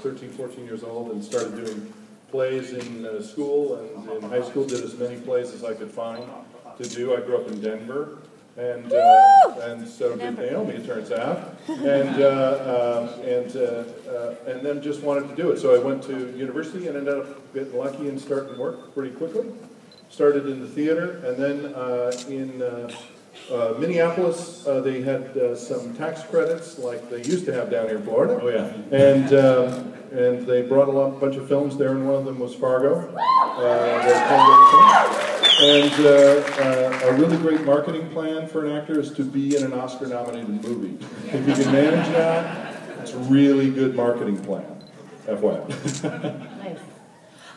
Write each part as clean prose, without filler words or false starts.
13, 14 years old, and started doing plays in school and in high school. Did as many plays as I could find to do. I grew up in Denver, and so did Naomi, it turns out, and then just wanted to do it. So I went to university and ended up getting lucky and starting work pretty quickly. Started in the theater, and then in Minneapolis, they had some tax credits like they used to have down here in Florida. Oh yeah. And they brought a bunch of films there, and one of them was Fargo. And a really great marketing plan for an actor is to be in an Oscar-nominated movie. If you can manage that, it's a really good marketing plan. FYI. Nice.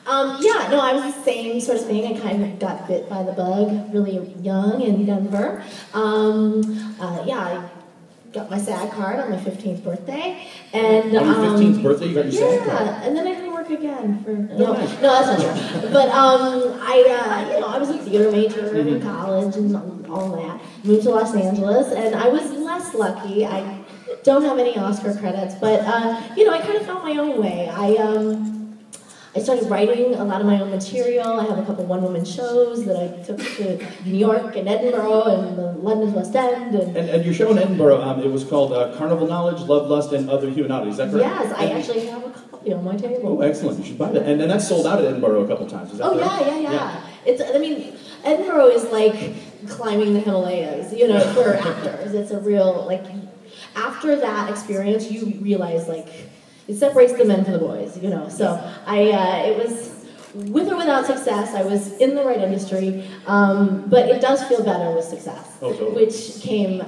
Yeah, no, I was the same sort of thing. I kind of got bit by the bug really young in Denver. Yeah, I got my SAG card on my 15th birthday. And, on your 15th birthday, you got your SAG card? Yeah, and then I didn't work again for... No, that's not true. But I was a theater major in college and all that. Moved to Los Angeles, and I was less lucky. I don't have any Oscar credits, but, I kind of found my own way. I started writing a lot of my own material. I have a couple one-woman shows that I took to New York and Edinburgh and the London's West End. And your show in Edinburgh, it was called Carnival Knowledge, Love, Lust, and Other Human Oddities. Is that correct? Yes, I actually have a copy on my table. Oh, excellent. You should buy that. And then that's sold out at Edinburgh a couple times. Is that correct? Yeah. Edinburgh is like climbing the Himalayas, for actors. It's a real, after that experience, you realize, it separates the men from the boys, So it was, with or without success, I was in the right industry, but it does feel better with success, which came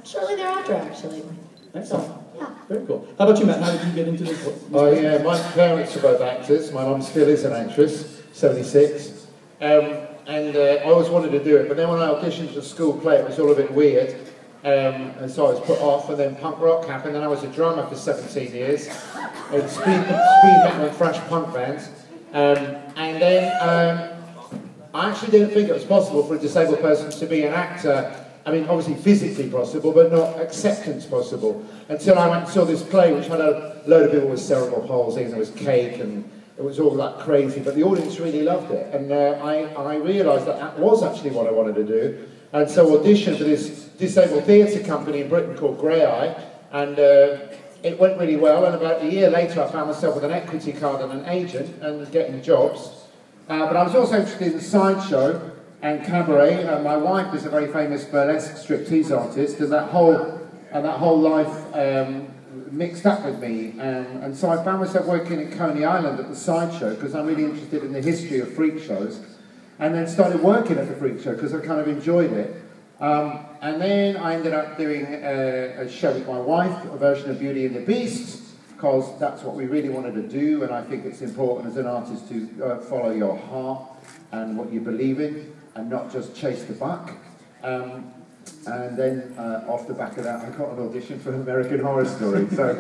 shortly thereafter, actually. Excellent. So, yeah. Very cool. How about you, Matt? How did you get into this? Oh yeah, my parents are both actors. My mum still is an actress, 76. I always wanted to do it, but then when I auditioned for the school play, it was all a bit weird. And so I was put off, and then punk rock happened, and I was a drummer for 17 years in speed metal and thrash punk bands. And then I actually didn't think it was possible for a disabled person to be an actor. I mean, obviously physically possible, but not acceptance possible. Until I went and saw this play, which had a load of people with cerebral palsy, and there was cake, and it was all crazy, but the audience really loved it. And I realised that was actually what I wanted to do. And so auditioned for this disabled theatre company in Britain called Grey Eye, and it went really well, and about a year later I found myself with an equity card and an agent and getting jobs. But I was also interested in sideshow and cabaret. My wife is a very famous burlesque striptease artist, and that whole life mixed up with me. And so I found myself working in Coney Island at the sideshow because I'm really interested in the history of freak shows. And then started working at the Freakshow because I kind of enjoyed it. And then I ended up doing a show with my wife, a version of Beauty and the Beast, because that's what we really wanted to do, and I think it's important as an artist to follow your heart and what you believe in, and not just chase the buck. And then off the back of that, I got an audition for American Horror Story. So,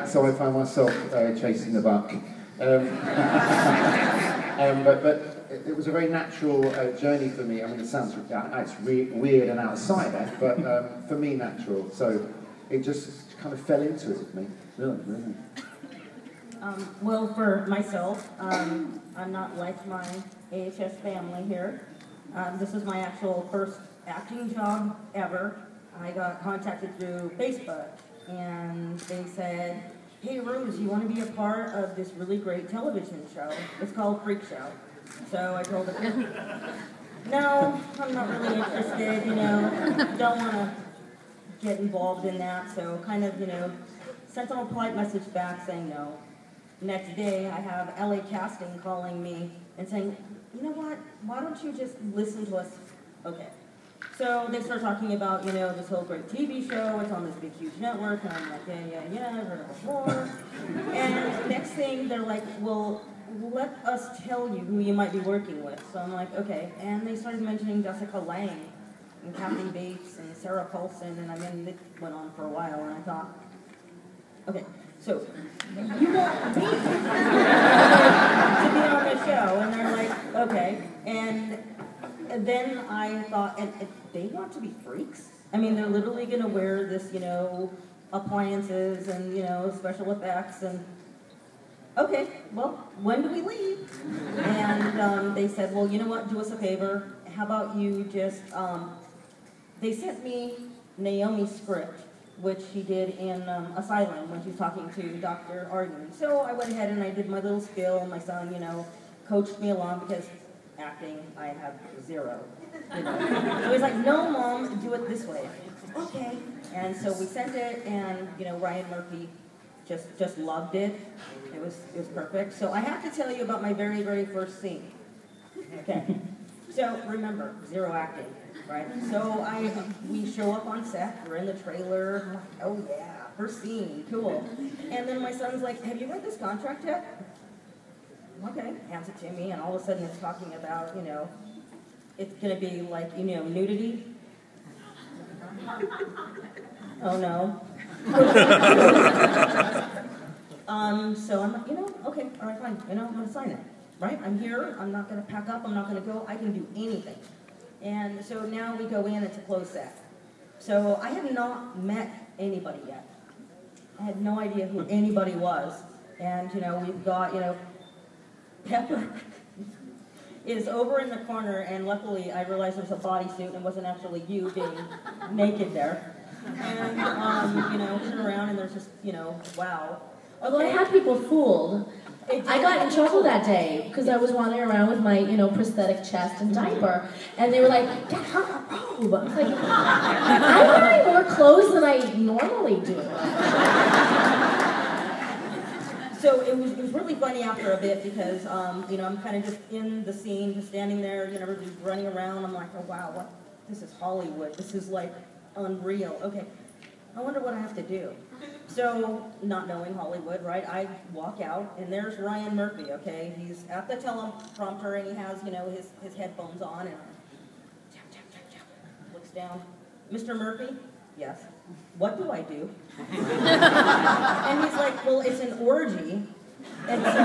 so I found myself chasing the buck. But it was a very natural journey for me. I mean, it sounds it's weird and outsider, but for me, natural. So it just kind of fell into it with me. Really. Well, for myself, I'm not like my AHS family here. This is my actual first acting job ever. I got contacted through Facebook, and they said, "Hey, Rose, you want to be a part of this really great television show? It's called Freakshow." So I told them, "No, I'm not really interested, don't want to get involved in that." So kind of, sent them a polite message back saying no. Next day, I have LA Casting calling me and saying, "You know what, why don't you just listen to us?" Okay. So they start talking about, this whole great TV show, it's on this big, huge network, and I'm like, yeah, I've heard it before. And next thing, they're like, "Well, let us tell you who you might be working with." So I'm like, okay. And they started mentioning Jessica Lange, and Kathy Bates, and Sarah Paulson, and it went on for a while, and I thought, okay, so you want me to be on the show? And they're like, okay. And then I thought, and they want to be freaks? I mean, they're literally going to wear this, appliances and, you know, special effects and, okay, well, when do we leave? And they said, well, you know what, do us a favor. How about you just, they sent me Naomi's script, which she did in Asylum when she was talking to Dr. Arden. So I went ahead and I did my little spiel, and my son, you know, coached me along because acting, I have zero. You know. So he's like, no, Mom, do it this way. Okay. And so we sent it, and, you know, Ryan Murphy just loved it. It was perfect. So I have to tell you about my very, very first scene. Okay. So remember, zero acting, right? So we show up on set, we're in the trailer, I'm like, oh yeah, first scene, cool. And then my son's like, have you read this contract yet? Okay, hands it to me, and all of a sudden it's talking about, you know, it's gonna be like, you know, nudity. Oh no. So I'm like, you know, okay, all right, fine, you know, I'm gonna sign it. Right? I'm here, I'm not going to pack up, I'm not going to go, I can do anything. And so now we go in, it's a closed set. So I have not met anybody yet. I had no idea who anybody was. And, you know, we've got, you know, Pepper is over in the corner, and luckily I realized it was a bodysuit and it wasn't actually you being naked there. And, you know, turn around and there's just, you know, wow. Okay. Well, I had people fooled. I got in trouble that day because I was wandering around with my, you know, prosthetic chest and diaper, and they were like, "Get her a robe." I was like, "I'm wearing more clothes than I normally do." So it was really funny after a bit because, you know, I'm kind of just in the scene, just standing there, you know, everybody's running around. I'm like, oh wow, what? This is Hollywood. This is like unreal. Okay, I wonder what I have to do. So, not knowing Hollywood, right, I walk out, and there's Ryan Murphy, okay? He's at the teleprompter, and he has, you know, his headphones on, and tap, tap, tap, tap, looks down. Mr. Murphy? Yes. What do I do? And he's like, well, it's an orgy. And so,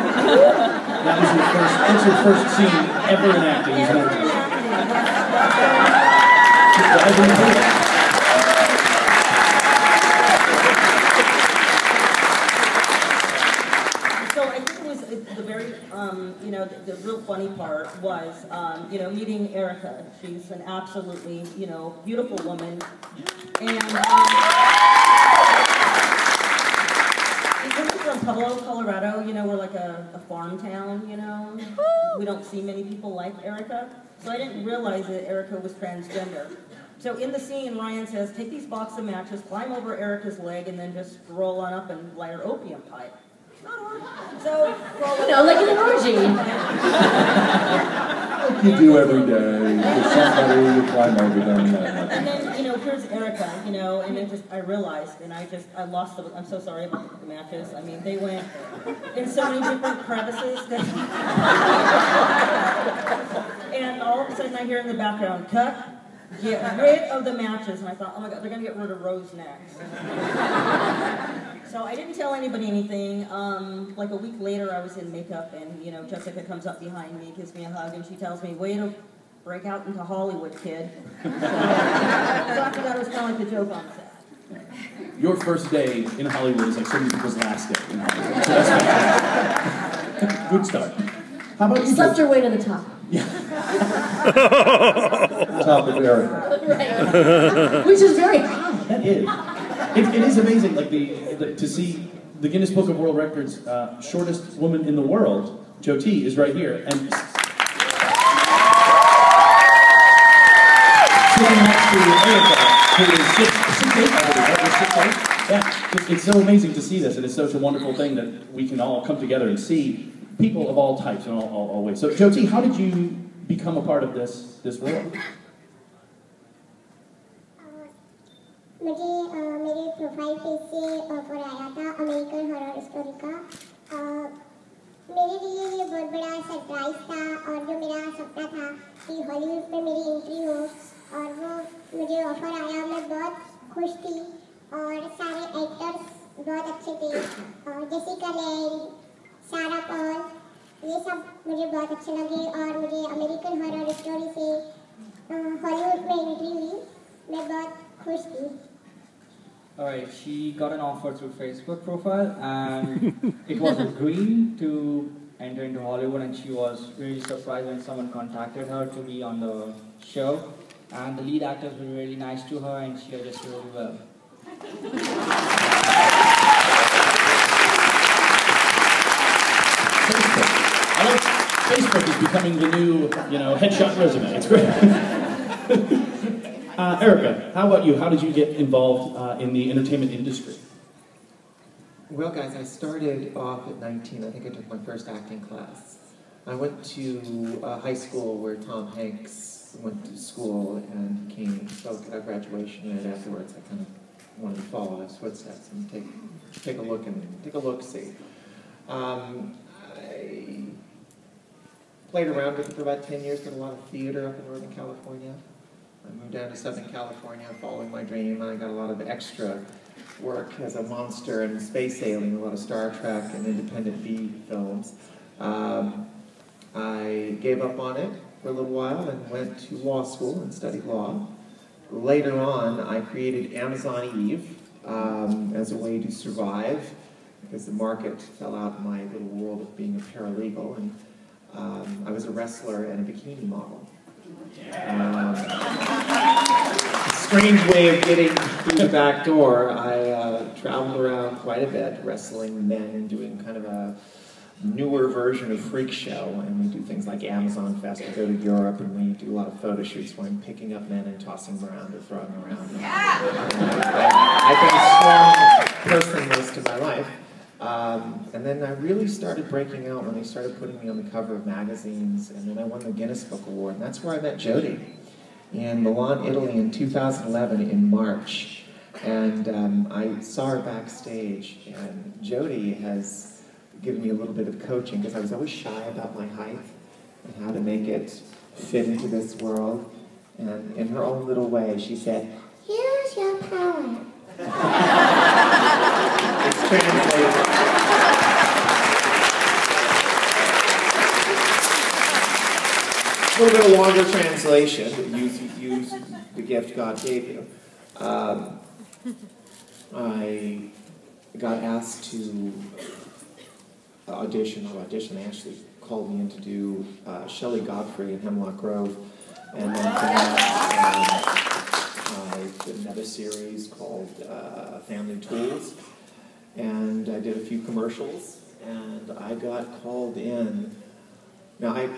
That's your first scene ever in acting. ever in acting. The very, you know, the real funny part was, you know, meeting Erica. She's an absolutely, you know, beautiful woman. And she's coming from Pueblo, Colorado. You know, we're like a farm town, you know. We don't see many people like Erica. So I didn't realize that Erica was transgender. So in the scene, Ryan says, take these box of matches, climb over Erica's leg, and then just roll on up and light her opium pipe. So, you know, like an orgy. Like you do every day. For somebody, you climb over them. And then, you know, here's Erica, you know, and then I realized, and I lost the, I'm so sorry about the matches. I mean, they went in so many different crevices. And all of a sudden I hear in the background, cut. Get rid of the matches, and I thought, oh my God, they're gonna get rid of Rose next. So I didn't tell anybody anything. Like a week later, I was in makeup, and you know, Jessica comes up behind me, gives me a hug, and she tells me, "Way to break out into Hollywood, kid." So after that, it was kind of like the joke on set. Your first day in Hollywood is like so many people's last day in Hollywood. So that's fantastic. Good start. How about you? Slept your way to the top. Top of Erica. Right. Which is very high. That is. It is amazing, like to see the Guinness Book of World Records shortest woman in the world. Joe T is right here, and sitting next to Erica, who is 6'8", I believe. Yeah, it's so amazing to see this, and it's such a wonderful thing that we can all come together and see people of all types and all ways. So, Joe T, how did you become a part of this world? मुझे मेरे profile page से offer आया था American horror story का। मेरे लिए ये बहुत बड़ा सरप्राइज था, और जो मेरा सपना था कि हॉलीवुड में मेरी एंट्री हो, और वो मुझे ऑफर आया, मैं बहुत खुश थी। और सारे एक्टर्स बहुत अच्छे थे, जेसिका लैंग, सारा पॉल, ये सब मुझे बहुत अच्छे लगे, और मुझे अमेरिकन हॉरर स्टोरी से हॉलीवुड में एंट्री हुई। मैं बहुत खुश थी। Alright, she got an offer through Facebook profile and it was agreed to enter into Hollywood, and she was really surprised when someone contacted her to be on the show. And the lead actors were really nice to her and she adjusted really well. Facebook. I like Facebook is becoming the new, headshot resume. It's great. Erica, how about you? How did you get involved in the entertainment industry? Well, guys, I started off at 19. I think I took my first acting class. I went to high school where Tom Hanks went to school and spoke at our graduation, and afterwards I kind of wanted to follow his footsteps and take a look-see. I played around with it for about 10 years, did a lot of theater up in Northern California. I moved down to Southern California following my dream, and I got a lot of extra work as a monster and space alien, a lot of Star Trek and independent B films. I gave up on it for a little while and went to law school and studied law. Later on, I created Amazon Eve as a way to survive because the market fell out in my little world of being a paralegal, and I was a wrestler and a bikini model. Strange way of getting through the back door. I traveled around quite a bit, wrestling men and doing kind of a newer version of Freakshow, and we do things like Amazon Fest. We go to Europe and we do a lot of photo shoots where I'm picking up men and tossing them around or throwing them around. I've been a strong person most of my life. And then I really started breaking out when they started putting me on the cover of magazines, and then I won the Guinness Book Award, and that's where I met Jodie in Milan, Italy in 2011 in March. And I saw her backstage, and Jodie has given me a little bit of coaching because I was always shy about my height and how to make it fit into this world. And in her own little way, she said, "Here's your power." It's translated. A little bit of longer translation, but use the gift God gave you. I got asked to audition. They actually called me in to do Shelley Godfrey in Hemlock Grove. And then from that, I did another series called Family Tools. And I did a few commercials, and I got called in. Now, I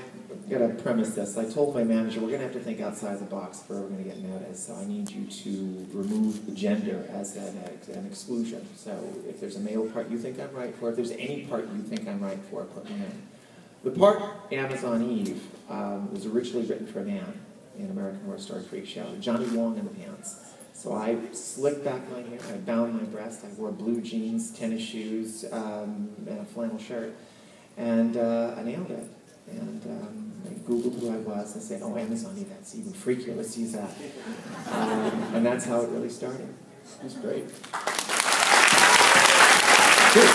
got to premise this. I told my manager, we're going to have to think outside the box if we're going to get noticed, so I need you to remove the gender as an exclusion. So if there's a male part you think I'm right for, if there's any part you think I'm right for, put me in. The part Amazon Eve was originally written for a man in American Horror Story Freakshow, Johnny Wong in the pants. So I slicked back my hair, I bound my breast, I wore blue jeans, tennis shoes, and a flannel shirt, and I nailed it. And I Googled who I was and said, "Oh, Amazon Eve, that's even freakier, let's use that." And that's how it really started. It was great. Good.